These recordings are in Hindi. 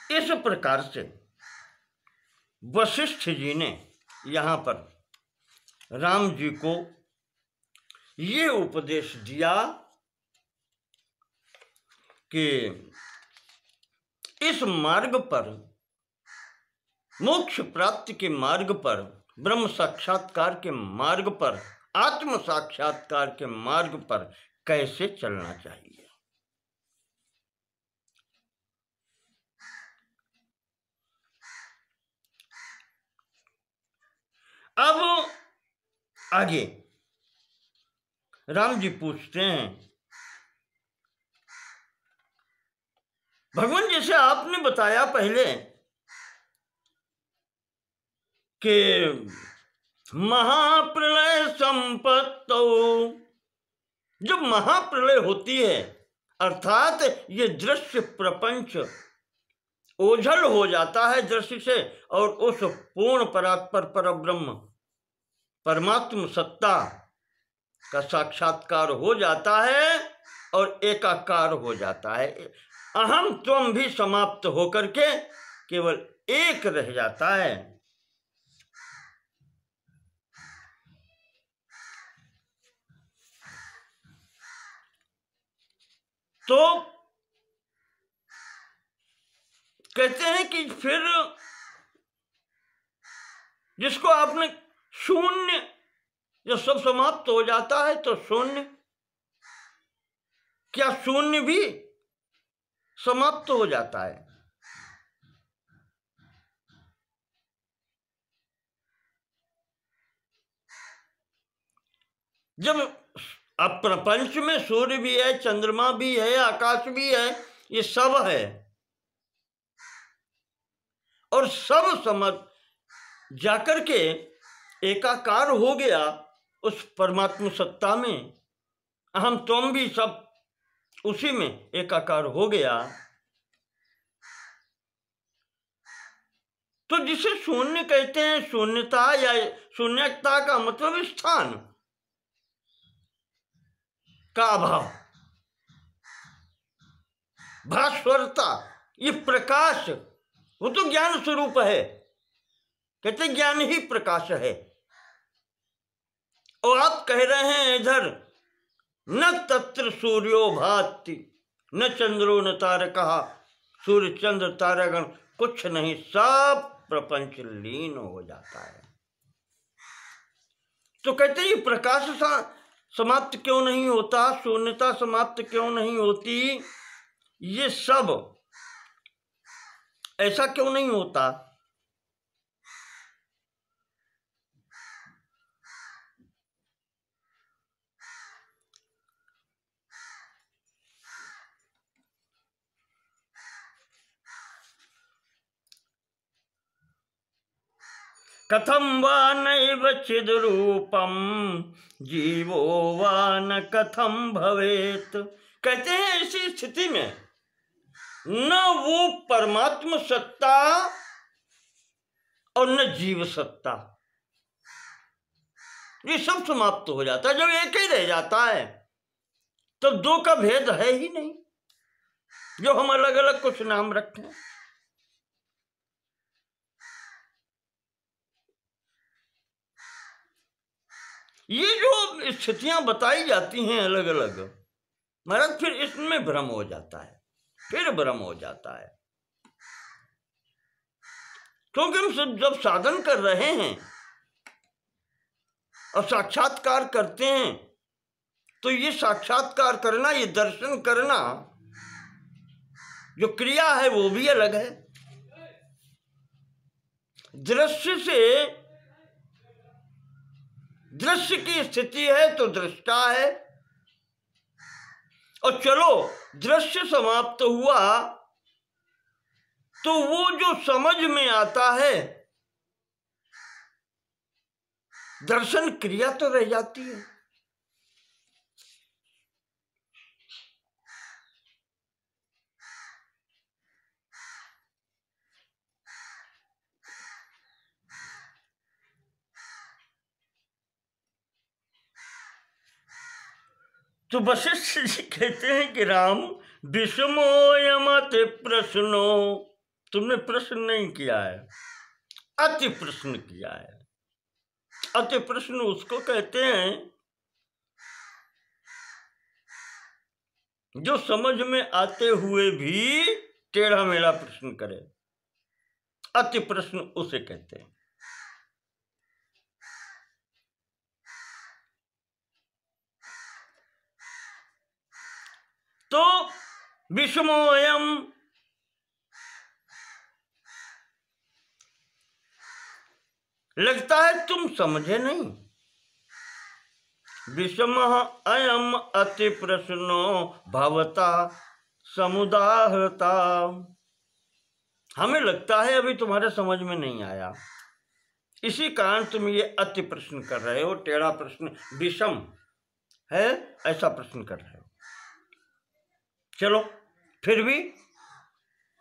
इस प्रकार से वशिष्ठ जी ने यहाँ पर राम जी को ये उपदेश दिया कि इस मार्ग पर, मोक्ष प्राप्ति के मार्ग पर, ब्रह्म साक्षात्कार के मार्ग पर, आत्म साक्षात्कार के मार्ग पर कैसे चलना चाहिए। अब आगे राम जी पूछते हैं, भगवान जैसे आपने बताया पहले कि महाप्रलय संपत्तो, जब महाप्रलय होती है अर्थात ये दृश्य प्रपंच ओझल हो जाता है दृश्य से, और उस पूर्ण परात्पर परब्रह्म परमात्म सत्ता का साक्षात्कार हो जाता है और एकाकार हो जाता है। अहम त्वम भी समाप्त होकर के केवल एक रह जाता है। तो कहते हैं कि फिर जिसको आपने शून्य, जब सब समाप्त हो जाता है तो शून्य, क्या शून्य भी समाप्त हो जाता है? जब अब प्रपंच में सूर्य भी है, चंद्रमा भी है, आकाश भी है, ये सब है और सब समझ जाकर के एकाकार हो गया उस परमात्मा सत्ता में, अहम तुम भी सब उसी में एकाकार हो गया। तो जिसे शून्य कहते हैं, शून्यता या शून्यता का मतलब स्थान का अभाव, भास्वरता, ये प्रकाश, वो तो ज्ञान स्वरूप है, कहते ज्ञान ही प्रकाश है। और आप कह रहे हैं इधर न तत्र सूर्यो भाति न चंद्रो न तारकः, सूर्य चंद्र तारागण कुछ नहीं, सब प्रपंच लीन हो जाता है। तो कहते हैं ये प्रकाश समाप्त क्यों नहीं होता, शून्यता समाप्त क्यों नहीं होती, ये सब ऐसा क्यों नहीं होता? कथम वा नैव चिद्रूपम जीवो वा न कथम भवेत। कहते हैं ऐसी स्थिति में न वो परमात्म सत्ता और न जीव सत्ता, ये सब समाप्त हो जाता है। जब एक ही रह जाता है तो दो का भेद है ही नहीं, जो हम अलग अलग कुछ नाम रखें। ये जो स्थितियां बताई जाती हैं अलग अलग, महाराज फिर इसमें भ्रम हो जाता है, फिर भ्रम हो जाता है। क्योंकि हम जब साधन कर रहे हैं और साक्षात्कार करते हैं तो ये साक्षात्कार करना, ये दर्शन करना जो क्रिया है वो भी अलग है। दृश्य से, दृश्य की स्थिति है तो दृष्टा है, और चलो दृश्य समाप्त हुआ तो वो जो समझ में आता है दर्शन क्रिया तो रह जाती है। तो वशिष्ठ जी कहते हैं कि राम विषमोयमत प्रश्नो तुमने प्रश्न नहीं किया है, अति प्रश्न किया है। अति प्रश्न उसको कहते हैं जो समझ में आते हुए भी टेढ़ा मेढ़ा प्रश्न करे। अति प्रश्न उसे कहते हैं। तो विषमोऽयम्, लगता है तुम समझे नहीं। विषमः अयम् अति प्रश्नो भवता समुदाहृता। हमें लगता है अभी तुम्हारे समझ में नहीं आया, इसी कारण तुम ये अति प्रश्न कर रहे हो, टेढ़ा प्रश्न, विषम है ऐसा प्रश्न कर रहे हो। चलो फिर भी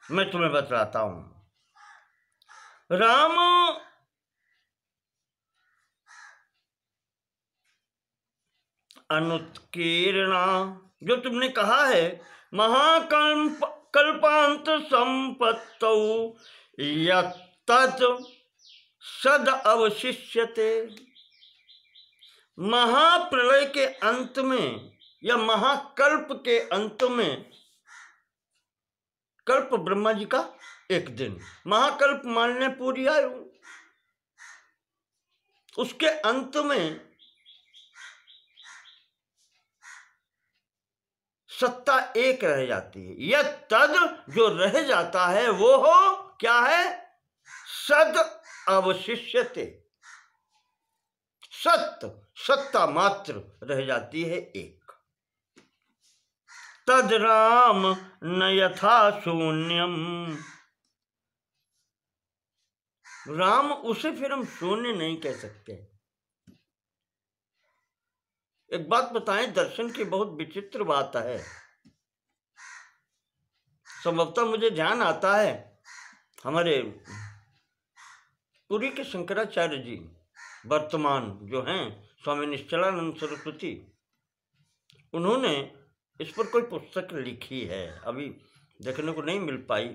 मैं तुम्हें बतलाता हूं। राम अनुत्कीर्णा, जो तुमने कहा है, महाकल्प कल्पांत संपत्तौ यत्तत् सद अवशिष्यते। महाप्रलय के अंत में या महाकल्प के अंत में, कल्प ब्रह्मा जी का एक दिन, महाकल्प मान लें पूरी आयु, उसके अंत में सत्ता एक रह जाती है। यह तद जो रह जाता है वो हो क्या है? सद अवशिष्यते, सत्य सत्ता मात्र रह जाती है एक। तद राम न यथा शून्यम, राम उसे फिर हम शून्य नहीं कह सकते। एक बात बताएं, दर्शन की बहुत विचित्र बात है। संभवतः मुझे ध्यान आता है हमारे पुरी के शंकराचार्य जी वर्तमान जो हैं स्वामी निश्चलानंद सरस्वती, उन्होंने इस पर कोई पुस्तक लिखी है, अभी देखने को नहीं मिल पाई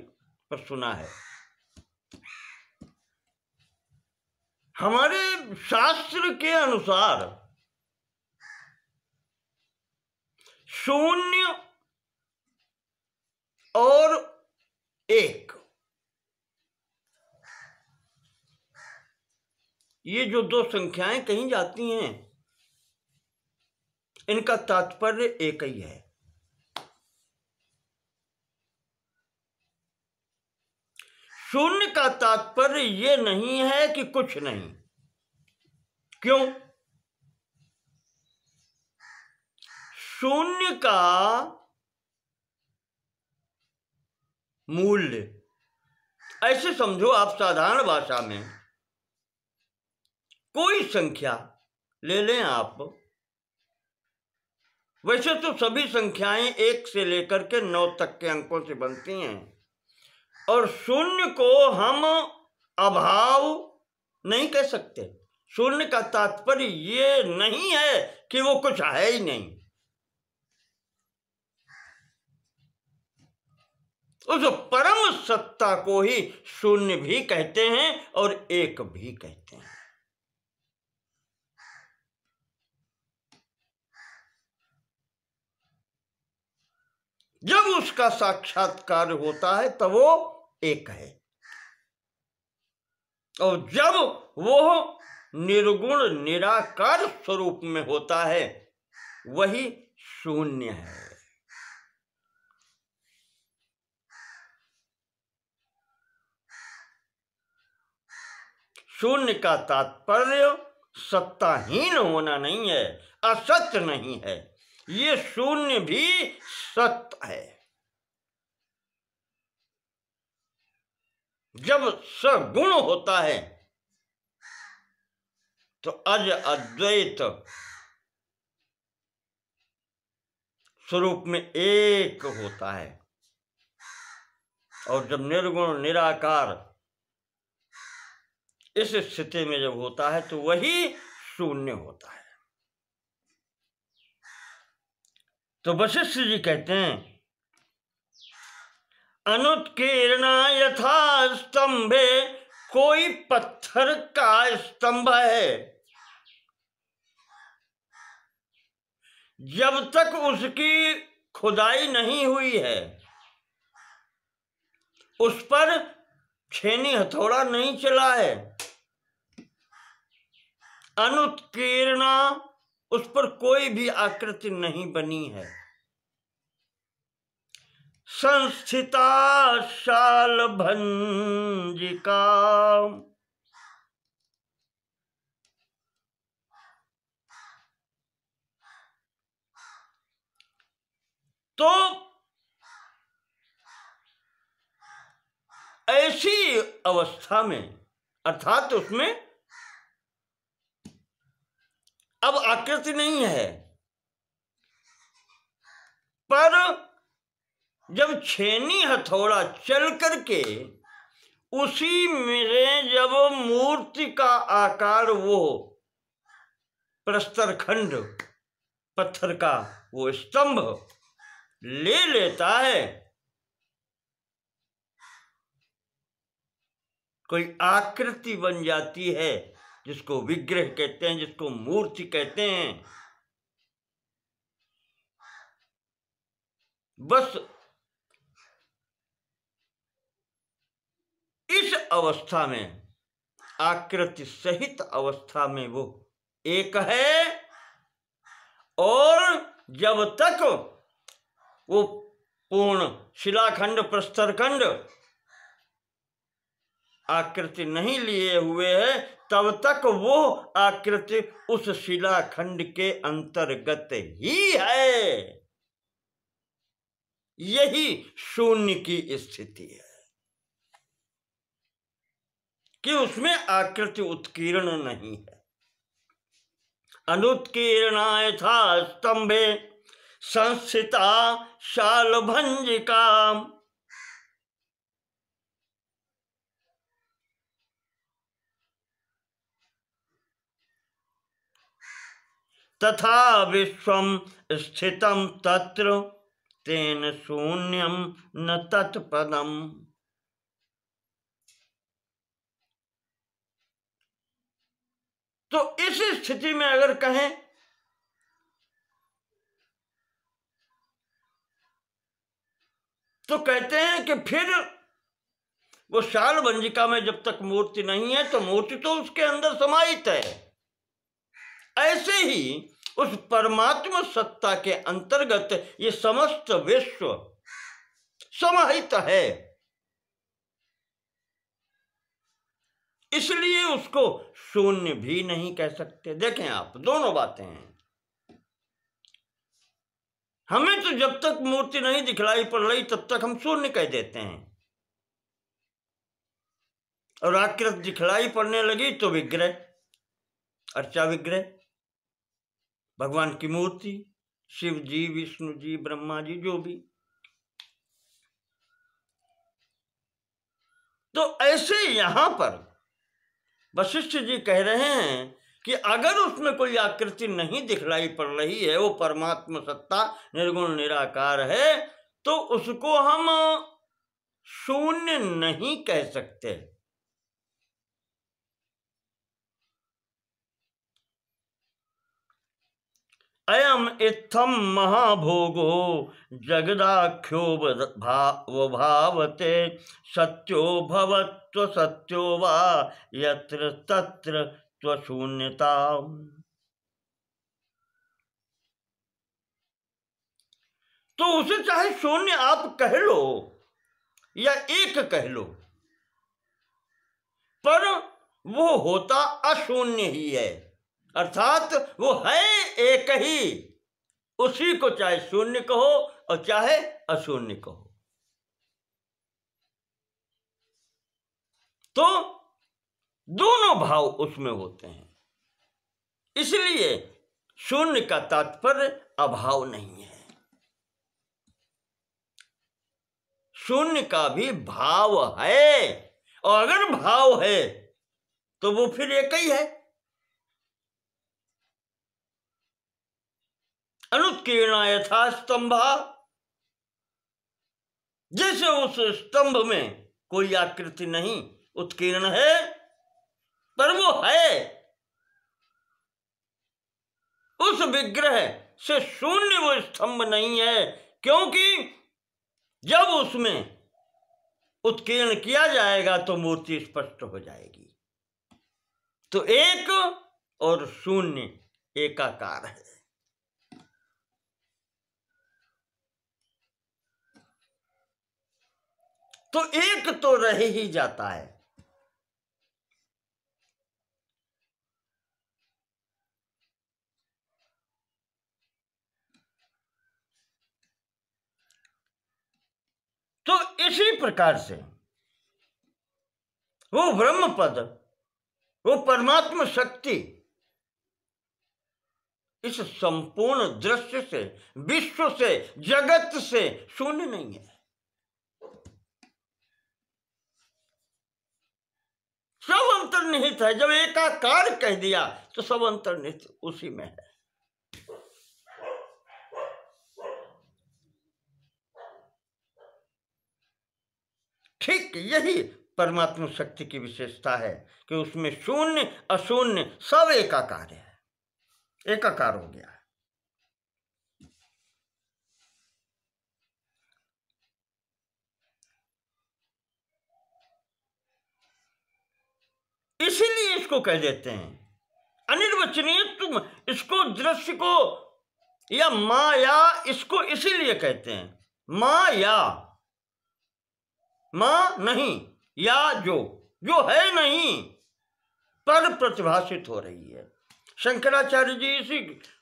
पर सुना है। हमारे शास्त्र के अनुसार शून्य और एक, ये जो दो संख्याएं कही जाती हैं, इनका तात्पर्य एक ही है। शून्य का तात्पर्य ये नहीं है कि कुछ नहीं। क्यों? शून्य का मूल्य ऐसे समझो आप, साधारण भाषा में कोई संख्या ले लें आप, वैसे तो सभी संख्याएं 1 से लेकर के 9 तक के अंकों से बनती हैं, और शून्य को हम अभाव नहीं कह सकते। शून्य का तात्पर्य ये नहीं है कि वो कुछ है ही नहीं। उस परम सत्ता को ही शून्य भी कहते हैं और एक भी कहते हैं। जब उसका साक्षात्कार होता है तब वो एक है, और जब वो निर्गुण निराकार स्वरूप में होता है वही शून्य है। शून्य का तात्पर्य सत्ताहीन होना नहीं है, असत्य नहीं है। ये शून्य भी सत्य है। जब सगुण होता है तो अज अद्वैत स्वरूप में एक होता है, और जब निर्गुण निराकार इस स्थिति में जब होता है तो वही शून्य होता है। तो वशिष्ठ जी कहते हैं अनुत्कीर्णा यथा स्तंभे, कोई पत्थर का स्तंभ है, जब तक उसकी खुदाई नहीं हुई है उस पर छेनी हथौड़ा नहीं चला है। अनुत्कीर्णा, उस पर कोई भी आकृति नहीं बनी है। संस्थिता शाल भंजिका, तो ऐसी अवस्था में, अर्थात उसमें अब आकृति नहीं है, पर जब छेनी हथौड़ा चल करके उसी में जब मूर्ति का आकार, वो प्रस्तर खंड पत्थर का वो स्तंभ ले लेता है, कोई आकृति बन जाती है, जिसको विग्रह कहते हैं, जिसको मूर्ति कहते हैं। बस इस अवस्था में, आकृति सहित अवस्था में वो एक है, और जब तक वो पूर्ण शिलाखंड प्रस्तरखंड आकृति नहीं लिए हुए है, तब तक वो आकृति उस शिलाखंड के अंतर्गत ही है। यही शून्य की स्थिति है कि उसमें आकृति उत्कीर्ण नहीं है। अनुत्कीर्णा यथा स्तंभे, संस्थिता शालभंजिका, तथा विश्वम स्थितम तत्र, तेन शून्यम न तत्पदम। तो इस स्थिति में अगर कहें तो कहते हैं कि फिर वो शालभंजिका में जब तक मूर्ति नहीं है तो मूर्ति तो उसके अंदर समाहित है। ऐसे ही उस परमात्मा सत्ता के अंतर्गत ये समस्त विश्व समाहित है, इसलिए उसको शून्य भी नहीं कह सकते। देखें आप, दोनों बातें हैं। हमें तो जब तक मूर्ति नहीं दिखलाई पड़ रही तब तक हम शून्य कह देते हैं, और आकृति दिखलाई पड़ने लगी तो विग्रह, अर्चा विग्रह, भगवान की मूर्ति, शिव जी, विष्णु जी, ब्रह्मा जी, जो भी। तो ऐसे यहां पर वशिष्ठ जी कह रहे हैं कि अगर उसमें कोई आकृति नहीं दिखलाई पड़ रही है, वो परमात्मा सत्ता निर्गुण निराकार है, तो उसको हम शून्य नहीं कह सकते। अयम इत्थम महाभोगो जगदाख्यो भावते, सत्यो भवत्व सत्यो वा यत्र तत्र त्वशून्यता। तो उसे चाहे शून्य आप कह लो या एक कह लो, पर वो होता अशून्य ही है, अर्थात वो है एक ही। उसी को चाहे शून्य कहो और चाहे अशून्य कहो। तो दोनों भाव उसमें होते हैं, इसलिए शून्य का तात्पर्य अभाव नहीं है। शून्य का भी भाव है, और अगर भाव है तो वो फिर एक ही है। अनुत्कीर्णा यथा स्तंभा, जैसे उस स्तंभ में कोई आकृति नहीं उत्कीर्ण है, पर वो है। उस विग्रह से शून्य वो स्तंभ नहीं है, क्योंकि जब उसमें उत्कीर्ण किया जाएगा तो मूर्ति स्पष्ट हो जाएगी। तो एक और शून्य एकाकार है। तो एक तो रह ही जाता है। तो इसी प्रकार से वो ब्रह्म पद, वो परमात्मा शक्ति इस संपूर्ण दृश्य से, विश्व से, जगत से शून्य नहीं है। सब अंतर्निहित है। जब एकाकार कह दिया तो सब अंतर्निहित उसी में है। ठीक यही परमात्मा शक्ति की विशेषता है कि उसमें शून्य अशून्य सब एकाकार है, एकाकार हो गया है। इसीलिए इसको कह देते हैं अनिर्वचनीय। तुम इसको दृश्य को या माया, इसको इसीलिए कहते हैं माया। मां नहीं, या जो है नहीं पर प्रतिभाषित हो रही है। शंकराचार्य जी इसी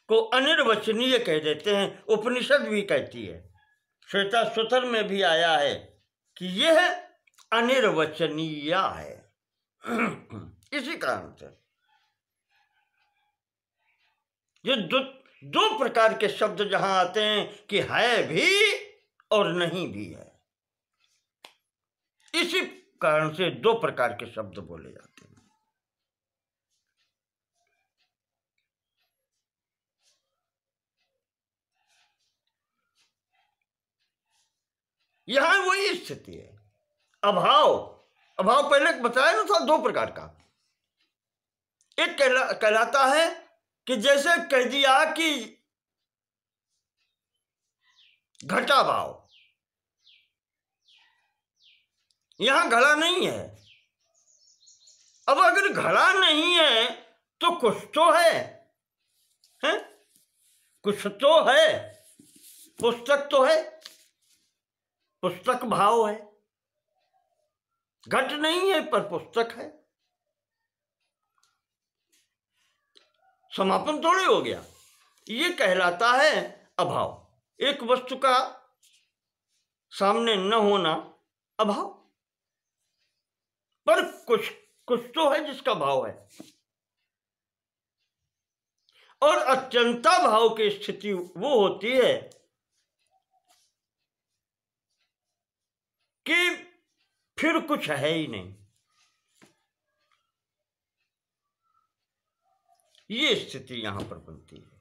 को अनिर्वचनीय कह देते हैं। उपनिषद भी कहती है, श्वेता सूत्र में भी आया है कि यह अनिर्वचनीय है। इसी कारण से ये दो प्रकार के शब्द जहां आते हैं कि है भी और नहीं भी है, इसी कारण से दो प्रकार के शब्द बोले जाते हैं। यहां वही स्थिति है। अभाव पहले बताया ना था, दो प्रकार का। एक कहलाता है कि जैसे कह दिया कि घटा भाव, यहां घड़ा नहीं है। अब अगर घड़ा नहीं है तो कुछ तो है, हैं? कुछ तो है, पुस्तक तो है, पुस्तक भाव है। घट नहीं है पर पुस्तक है, समापन थोड़ी हो गया। ये कहलाता है अभाव। एक वस्तु का सामने न होना अभाव, पर कुछ तो है जिसका भाव है। और अत्यंता भाव की स्थिति वो होती है कि फिर कुछ है ही नहीं। ये स्थिति यहां पर बनती है।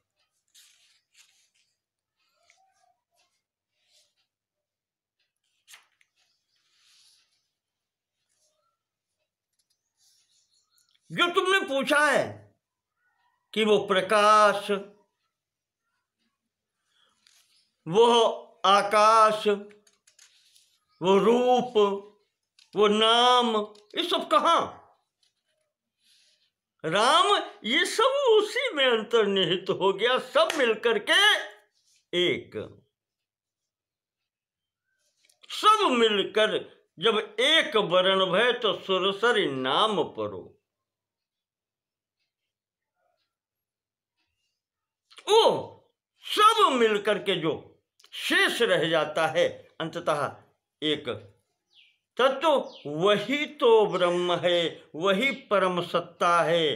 जो तुमने पूछा है कि वो प्रकाश, वो आकाश, वो रूप, वो नाम, ये सब कहां? राम, ये सब उसी में अंतर्निहित हो गया। सब मिलकर के एक, सब मिलकर जब एक वरण भय तो सुरसरि नाम परो। ओ सब मिलकर के जो शेष रह जाता है अंततः एक तत्व, वही तो ब्रह्म है, वही परम सत्ता है,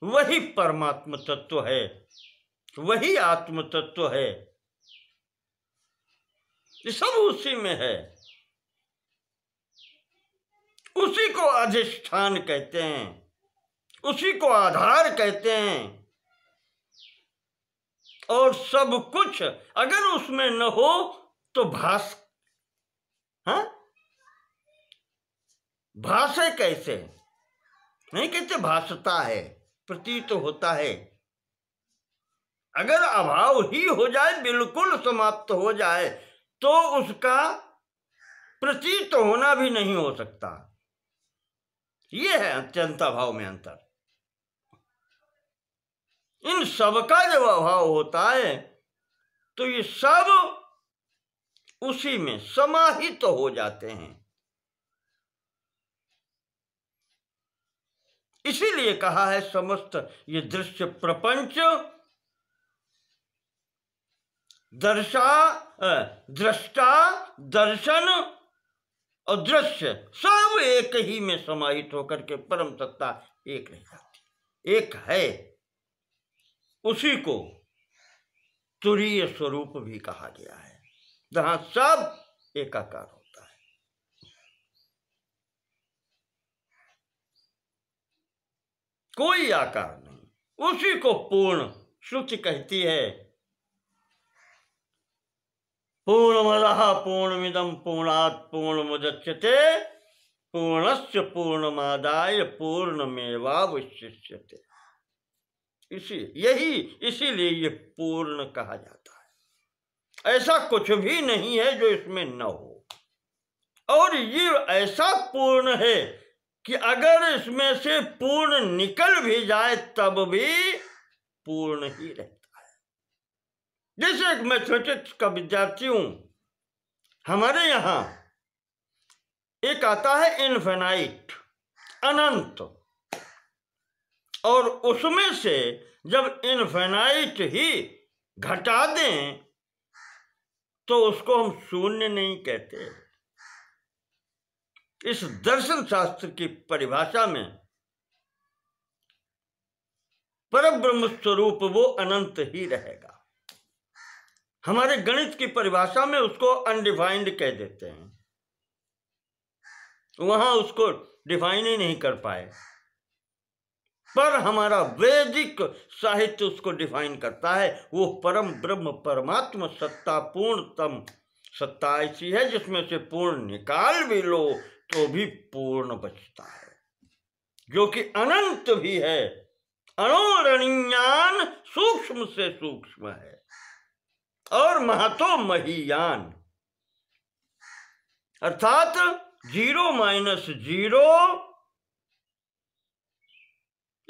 वही परमात्म तत्व है, वही आत्म तत्व है। ये सब उसी में है। उसी को अधिष्ठान कहते हैं, उसी को आधार कहते हैं। और सब कुछ अगर उसमें न हो तो भास भाषे कैसे, नहीं कहते भासता है, प्रतीत होता है। अगर अभाव ही हो जाए, बिल्कुल समाप्त हो जाए, तो उसका प्रतीत होना भी नहीं हो सकता। ये है अत्यंता भाव में अंतर। इन सबका जब अभाव होता है तो ये सब उसी में समाहित हो जाते हैं। इसीलिए कहा है समस्त ये दृश्य प्रपंच दृष्टा, दर्शन और दृश्य सब एक ही में समाहित होकर के परम सत्ता एक रह जाती, एक है। उसी को तुरीय स्वरूप भी कहा गया है, जहां सब एकाकार होता है। कोई आकार नहीं, उसी को पूर्ण श्रुति कहती है। पूर्णमदः पूर्णमिदं पूर्णात् पूर्णमुदच्यते पूर्णस्य पूर्णमादाय पूर्णमेवावशिष्यते। इसीलिए ये पूर्ण कहा जाता है। ऐसा कुछ भी नहीं है जो इसमें न हो, और ये ऐसा पूर्ण है कि अगर इसमें से पूर्ण निकल भी जाए तब भी पूर्ण ही रहता है। जैसे एक मैथमेटिक्स का विद्यार्थी हूं, हमारे यहां एक आता है इनफिनाइट, अनंत, और उसमें से जब इनफिनाइट ही घटा दें तो उसको हम शून्य नहीं कहते। इस दर्शन शास्त्र की परिभाषा में परब्रह्म स्वरूप वो अनंत ही रहेगा। हमारे गणित की परिभाषा में उसको अनडिफाइंड कह देते हैं, वहां उसको डिफाइन ही नहीं कर पाए, पर हमारा वैदिक साहित्य उसको डिफाइन करता है। वो परम ब्रह्म परमात्मा सत्ता पूर्णतम सत्ता ऐसी है जिसमें से पूर्ण निकाल भी लो तो भी पूर्ण बचता है, जो कि अनंत भी है, अणोरणीयान, सूक्ष्म से सूक्ष्म है, और महतो महीयान, अर्थात 0 - 0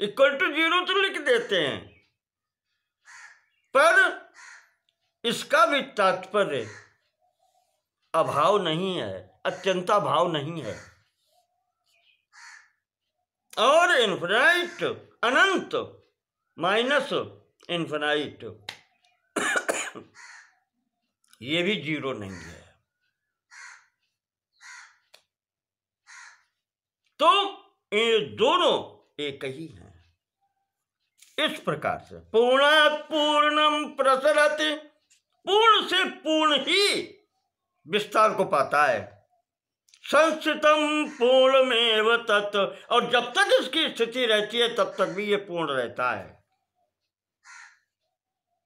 = 0 तो लिख देते हैं, पर इसका भी तात्पर्य अभाव नहीं है, अत्यंता भाव नहीं है। और इन्फिनाइट, अनंत माइनस इन्फिनाइट, ये भी 0 नहीं है। तो ये दोनों एक ही हैं। इस प्रकार से पूर्णात् पूर्णम प्रसरति, पूर्ण से पूर्ण ही विस्तार को पाता है। संस्थितम पूर्णमेव तत्, और जब तक इसकी स्थिति रहती है तब तक भी ये पूर्ण रहता है।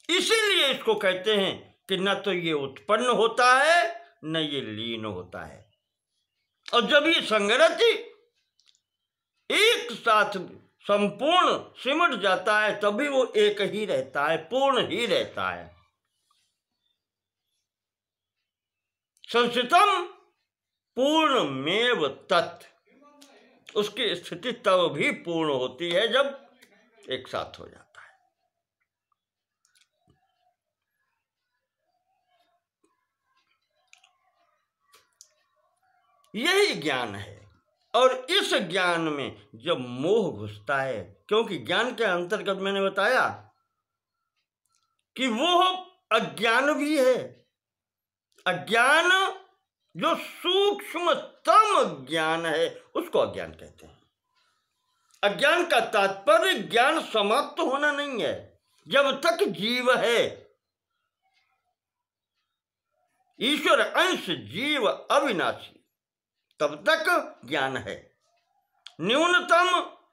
इसीलिए इसको कहते हैं कि न तो ये उत्पन्न होता है न ये लीन होता है, और जब ये संगरति एक साथ संपूर्ण सिमट जाता है तभी वो एक ही रहता है, पूर्ण ही रहता है। संस्थितम पूर्णमेव तत्, उसकी स्थिति तब भी पूर्ण होती है जब एक साथ हो जाता है। यही ज्ञान है, और इस ज्ञान में जब मोह घुसता है, क्योंकि ज्ञान के अंतर्गत मैंने बताया कि वो अज्ञान भी है। अज्ञान जो सूक्ष्मतम ज्ञान है उसको अज्ञान कहते हैं। अज्ञान का तात्पर्य ज्ञान समाप्त होना नहीं है। जब तक जीव है, ईश्वर अंश जीव अविनाशी, तब तक ज्ञान है। न्यूनतम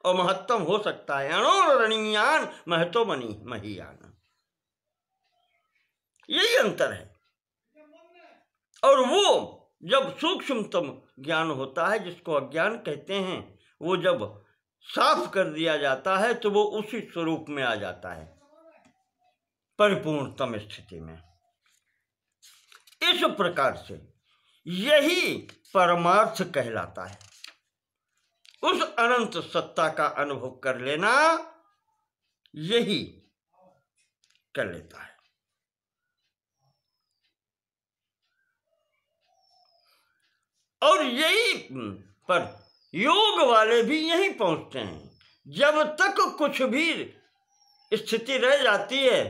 और महत्तम हो सकता है, अणोरणीयान महतो महीयान, यही अंतर है। और वो जब सूक्ष्मतम ज्ञान होता है, जिसको अज्ञान कहते हैं, वो जब साफ कर दिया जाता है तो वो उसी स्वरूप में आ जाता है, परिपूर्णतम स्थिति में। इस प्रकार से यही परमार्थ कहलाता है। उस अनंत सत्ता का अनुभव कर लेना, यही कर लेता है। और यही पर योग वाले भी यहीं पहुंचते हैं। जब तक कुछ भी स्थिति रह जाती है,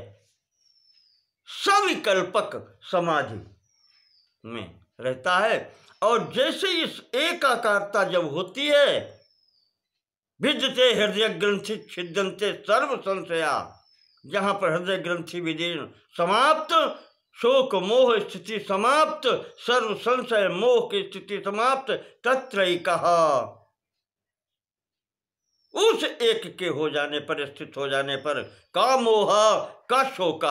सविकल्पक समाधि में रहता है। और जैसे इस एकाकारता जब होती है, भिद्यते हृदय ग्रंथि छिद्यन्ते सर्व संशया, जहां पर हृदय ग्रंथि विदीर्ण समाप्त, शोक मोह स्थिति समाप्त, सर्व संशय मोह की स्थिति समाप्त, तत्रैकः, उस एक के हो जाने पर, स्थित हो जाने पर, का मोह का शोक,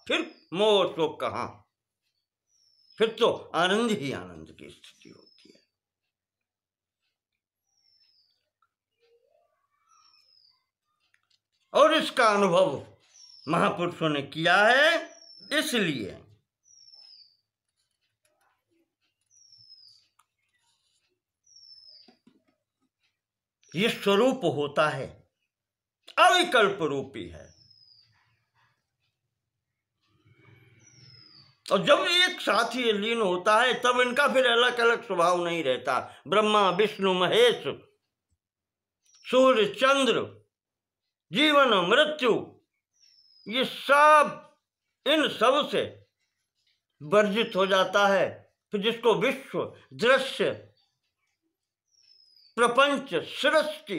फिर मोह शोक कहाँ, फिर तो आनंद ही आनंद की स्थिति होती है। और इसका अनुभव महापुरुषों ने किया है, इसलिए ये स्वरूप होता है, अविकल्प रूपी है। और जब एक साथ ही लीन होता है, तब इनका फिर अलग अलग स्वभाव नहीं रहता। ब्रह्मा विष्णु महेश, सूर्य चंद्र, जीवन मृत्यु, ये सब इन सब से वर्जित हो जाता है। फिर जिसको विश्व, दृश्य, प्रपंच, सृष्टि